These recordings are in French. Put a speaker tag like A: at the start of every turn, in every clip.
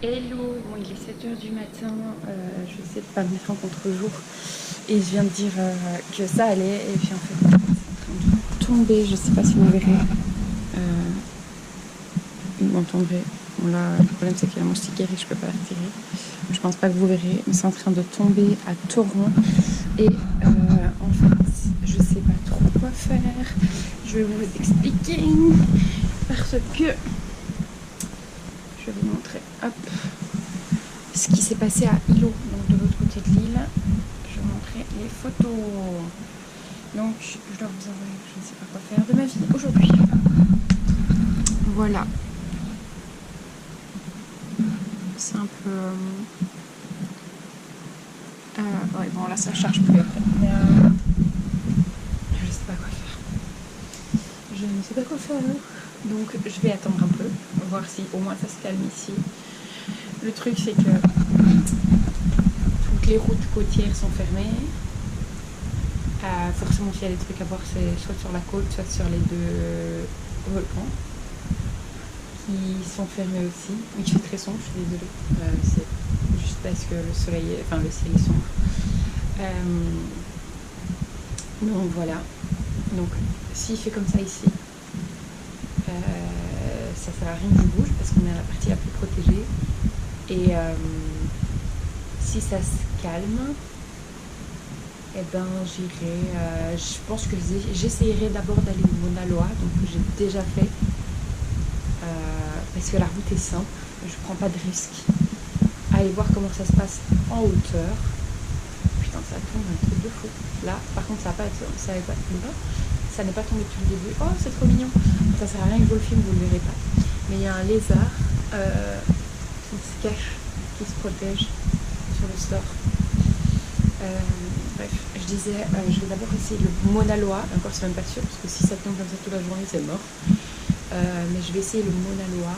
A: Hello, bon, il est 7 h du matin, je sais pas me mettre en contre-jour et je viens de dire que ça allait et puis en fait c'est en train de tomber, je sais pas si vous verrez, vous m'entendrez. Bon là le problème c'est qu'il y a la moustiquaire et je peux pas la retirer, je pense pas que vous verrez, mais c'est en train de tomber à torrent et en fait je sais pas trop quoi faire, je vais vous expliquer parce que je vais vous montrer, hop, ce qui s'est passé à Ilo, donc de l'autre côté de l'île. Je vais vous montrer les photos. Donc, je dois vous envoyer, je ne sais pas quoi faire de ma vie aujourd'hui. Voilà. C'est un peu... ouais, bon, là, ça charge plus après. Mais je ne sais pas quoi faire. Je ne sais pas quoi faire. Donc, je vais attendre un peu, voir si au moins ça se calme ici. Le truc, c'est que toutes les routes côtières sont fermées. Forcément, s'il y a des trucs à voir, c'est soit sur la côte, soit sur les deux volcans qui sont fermés aussi. Il fait très sombre, je suis désolée. C'est juste parce que le soleil, enfin le ciel est sombre. Donc voilà. Donc s'il fait comme ça ici, ça sert à rien que je bouge parce qu'on est à la partie la plus protégée. Et si ça se calme, eh ben j'irai, je pense que j'essayerai d'abord d'aller au Mauna Loa, donc que j'ai déjà fait, parce que la route est simple, je prends pas de risque. Aller voir comment ça se passe en hauteur. Putain, ça tombe un truc de fou. Là, par contre, ça n'est pas tombé depuis le début. Oh, c'est trop mignon. Ça sert à rien que je vous le filme, vous ne le verrez pas. Mais il y a un lézard qui se cache, qui se protège sur le store. Bref, je disais, je vais d'abord essayer le Mauna Loa. Encore, c'est même pas sûr, parce que si ça tombe comme ça toute la journée, c'est mort. Mais je vais essayer le Mauna Loa.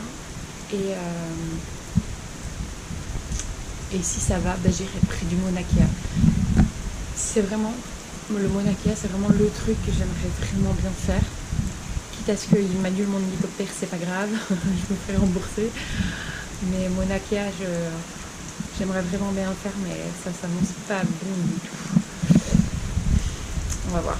A: Et si ça va, ben, j'irai près du Mauna Kea. C'est vraiment, le Mauna Kea, c'est vraiment le truc que j'aimerais vraiment bien faire. Quitte à ce qu'il m'annule mon hélicoptère, c'est pas grave, je me ferai rembourser. Mais Mauna Kea, j'aimerais vraiment bien le faire, mais ça s'annonce pas bon du tout. On va voir.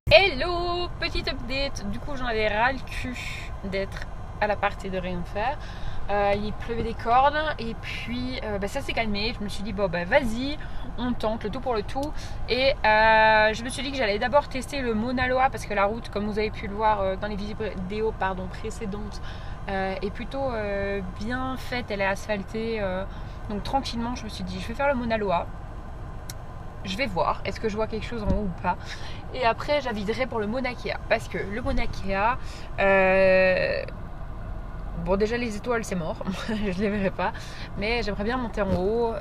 A: Hello, petite update. Du coup, j'en avais ras le cul d'être à la partie de rien faire. Il pleuvait des cordes et puis ça s'est calmé. Je me suis dit bon vas-y, on tente le tout pour le tout. Et je me suis dit que j'allais d'abord tester le Mauna Loa parce que la route, comme vous avez pu le voir dans les vidéos précédentes, est plutôt bien faite. Elle est asphaltée, donc tranquillement je me suis dit je vais faire le Mauna Loa. Je vais voir, est-ce que je vois quelque chose en haut ou pas. Et après, j'aviserai pour le Mauna Kea. Parce que le Mauna Kea, bon, déjà les étoiles, c'est mort. Je les verrai pas. Mais j'aimerais bien monter en haut,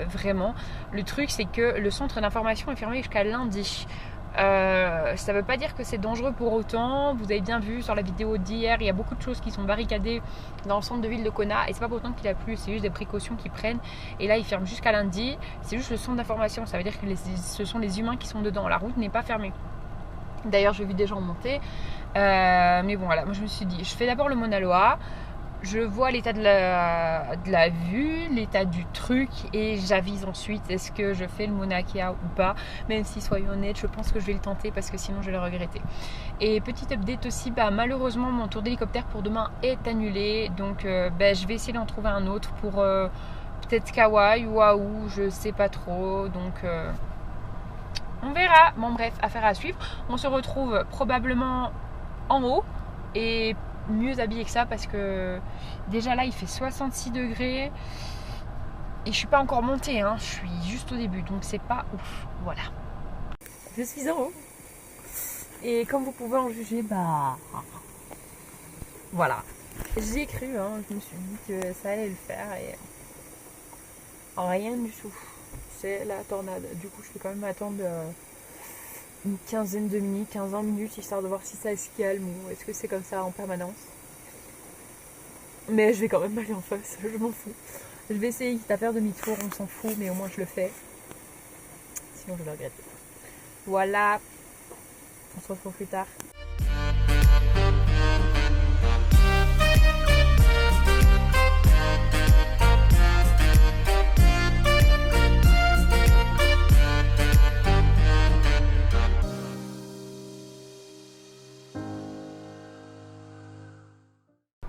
A: vraiment. Le truc, c'est que le centre d'information est fermé jusqu'à lundi. Ça veut pas dire que c'est dangereux pour autant. Vous avez bien vu sur la vidéo d'hier, il y a beaucoup de choses qui sont barricadées dans le centre de ville de Kona et c'est pas pour autant qu'il a plu, c'est juste des précautions qu'ils prennent. Et là ils ferment jusqu'à lundi. C'est juste le centre d'information, ça veut dire que ce sont les humains qui sont dedans. La route n'est pas fermée. D'ailleurs j'ai vu des gens monter, mais bon voilà, moi je me suis dit je fais d'abord le Mauna Loa. Je vois l'état de la vue, l'état du truc et j'avise ensuite est-ce que je fais le Mauna Kea ou pas. Même si, soyons honnêtes, je pense que je vais le tenter parce que sinon je vais le regretter. Et petite update aussi, malheureusement mon tour d'hélicoptère pour demain est annulé. Donc je vais essayer d'en trouver un autre pour peut-être Kauai ou Oahu, je sais pas trop. Donc on verra. Bon bref, affaire à suivre. On se retrouve probablement en haut et mieux habillé que ça parce que déjà là il fait 66 degrés et je suis pas encore montée, hein. Je suis juste au début donc c'est pas ouf. Voilà. Je suis en haut et comme vous pouvez en juger, bah voilà. J'y ai cru, hein. Je me suis dit que ça allait le faire et rien du tout. C'est la tornade. Du coup je vais quand même attendre une quinzaine de minutes, 15 minutes, histoire de voir si ça se calme ou est-ce que c'est comme ça en permanence. Mais je vais quand même aller en face, je m'en fous. Je vais essayer, quitte à faire demi-tour, on s'en fout, mais au moins je le fais. Sinon je le regrette. Voilà, on se retrouve plus tard.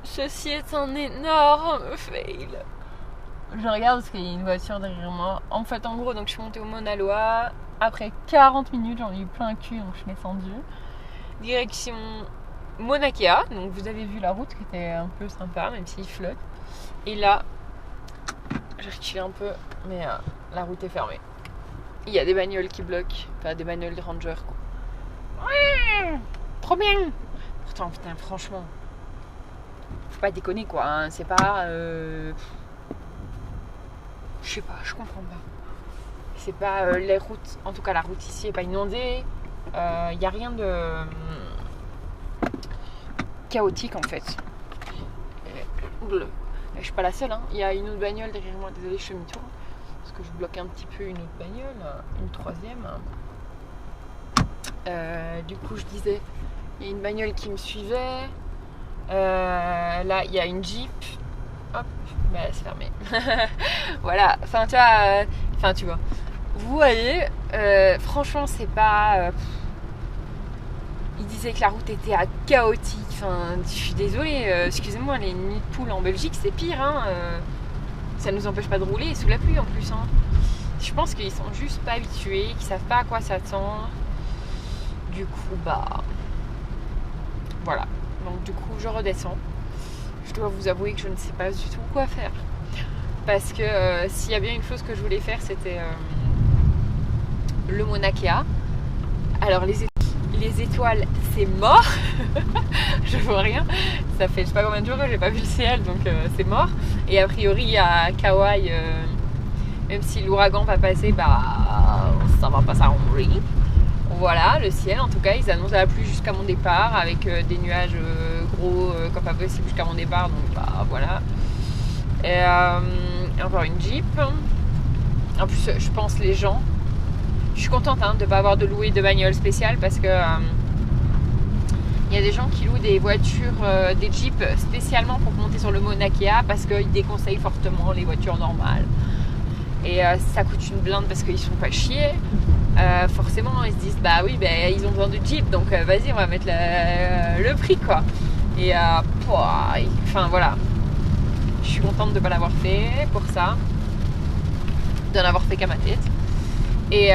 A: Ceci est un énorme fail. Je regarde parce qu'il y a une voiture derrière moi. En fait, en gros, donc je suis montée au Mauna Loa. Après 40 minutes, j'en ai eu plein le cul, donc je suis descendue. Direction Mauna Kea. Donc vous avez vu la route qui était un peu sympa, même s'il flotte. Et là, j'ai reculé un peu, mais la route est fermée. Il y a des bagnoles qui bloquent. Enfin, des bagnoles de rangers, quoi. Ouais, trop bien. Pourtant, putain, franchement... Faut pas déconner quoi, hein. C'est pas... Je sais pas, je comprends pas. C'est pas les routes, en tout cas la route ici est pas inondée. Y a rien de chaotique en fait. Je suis pas la seule, hein. Il y a une autre bagnole derrière moi, désolée je fais demi-tour. Parce que je bloque un petit peu une autre bagnole, une troisième. Du coup je disais, il y a une bagnole qui me suivait. Là il y a une Jeep, hop, bah c'est fermé. Voilà, enfin tu vois, vous voyez, franchement c'est pas il disait que la route était chaotique, enfin je suis désolée, excusez-moi, les nids de poules en Belgique c'est pire, hein, ça nous empêche pas de rouler sous la pluie en plus, hein. Je pense qu'ils sont juste pas habitués, qu'ils savent pas à quoi s'attendre. Du coup bah voilà. Donc du coup je redescends. Je dois vous avouer que je ne sais pas du tout quoi faire. Parce que s'il y a bien une chose que je voulais faire, c'était le Mauna Kea. Alors les étoiles, c'est mort. Je vois rien. Ça fait je sais pas combien de jours que j'ai pas vu le ciel, donc c'est mort. Et a priori à Kauai, même si l'ouragan va passer, bah ça va pas s'arranger. Voilà, le ciel en tout cas, ils annoncent la pluie jusqu'à mon départ avec des nuages gros comme pas possible jusqu'à mon départ, donc bah voilà. Et encore une Jeep. En plus, je pense les gens, je suis contente hein, de ne pas avoir de louer de bagnole spéciale parce que il y a des gens qui louent des voitures, des Jeeps spécialement pour monter sur le Mauna Kea parce qu'ils déconseillent fortement les voitures normales. Et ça coûte une blinde parce qu'ils sont pas chiés. Forcément ils se disent bah oui bah, ils ont besoin de Jeep donc vas-y on va mettre le prix quoi. Et enfin voilà, je suis contente de ne pas l'avoir fait pour ça, d'en avoir fait qu'à ma tête. Et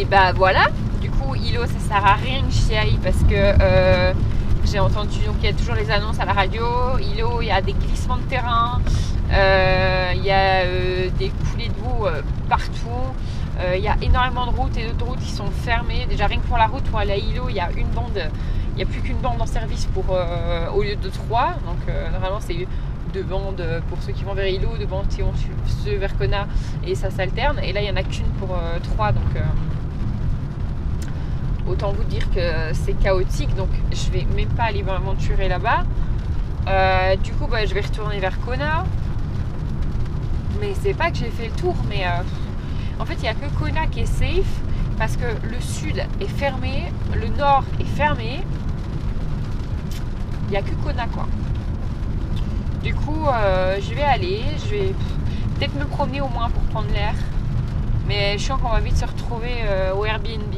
A: bah voilà, du coup Hilo ça sert à rien que j'y aille parce que j'ai entendu, donc il y a toujours les annonces à la radio. Hilo, il y a des glissements de terrain, il y a des coulées de boue partout, il y a énormément de routes et d'autres routes qui sont fermées. Déjà rien que pour la route pour aller à Hilo, il y a une bande, il n'y a plus qu'une bande en service pour, au lieu de 3. Donc normalement c'est 2 bandes pour ceux qui vont vers Hilo, 2 bandes qui vont ceux vers Kona et ça s'alterne. Et là il n'y en a qu'une pour 3 donc autant vous dire que c'est chaotique, donc je vais même pas aller m'aventurer là-bas. Du coup bah, je vais retourner vers Kona. Mais c'est pas que j'ai fait le tour, mais en fait il n'y a que Kona qui est safe parce que le sud est fermé, le nord est fermé. Il n'y a que Kona quoi. Du coup je vais peut-être me promener au moins pour prendre l'air. Mais je sens qu'on va vite se retrouver au Airbnb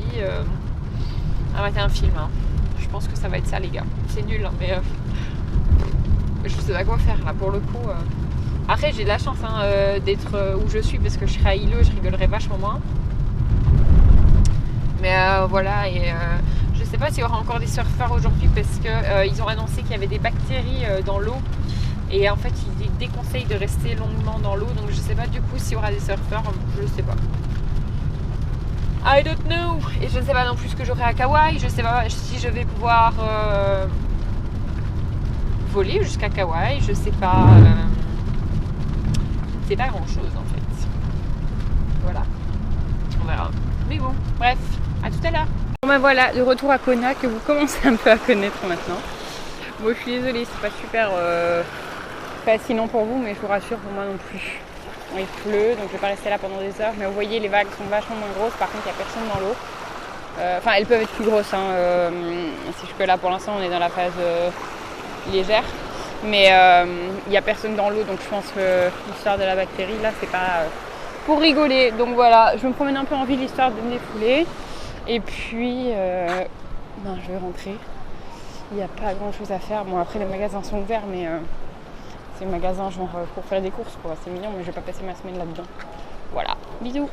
A: à mater un film. Hein. Je pense que ça va être ça les gars. C'est nul hein, mais je sais pas quoi faire là pour le coup. Après j'ai de la chance d'être où je suis parce que je serais à Hilo et je rigolerais vachement moins. Mais voilà, et je sais pas s'il y aura encore des surfeurs aujourd'hui parce que ils ont annoncé qu'il y avait des bactéries dans l'eau. Et en fait, ils déconseillent de rester longuement dans l'eau. Donc je sais pas du coup s'il y aura des surfeurs, je sais pas. I don't know. Et je ne sais pas non plus ce que j'aurai à Kauai. Je sais pas si je vais pouvoir voler jusqu'à Kauai. Je sais pas. C'est pas grand chose en fait. Voilà. On verra. Mais bon, bref. À tout à l'heure.
B: Bon ben voilà, de retour à Kona que vous commencez un peu à connaître maintenant. Bon, je suis désolée, c'est pas super fascinant pour vous, mais je vous rassure, pour moi non plus. Bon, il pleut, donc je vais pas rester là pendant des heures, mais vous voyez, les vagues sont vachement moins grosses, par contre il n'y a personne dans l'eau. Enfin, elles peuvent être plus grosses, c'est juste que là pour l'instant on est dans la phase légère, mais il n'y a personne dans l'eau, donc je pense que l'histoire de la bactérie là c'est pas pour rigoler. Donc voilà, je me promène un peu en ville histoire de me défouler, et puis je vais rentrer. Il n'y a pas grand chose à faire. Bon, après les magasins sont ouverts, mais c'est un magasin genre pour faire des courses quoi. C'est mignon, mais je vais pas passer ma semaine là-dedans. Voilà, bisous.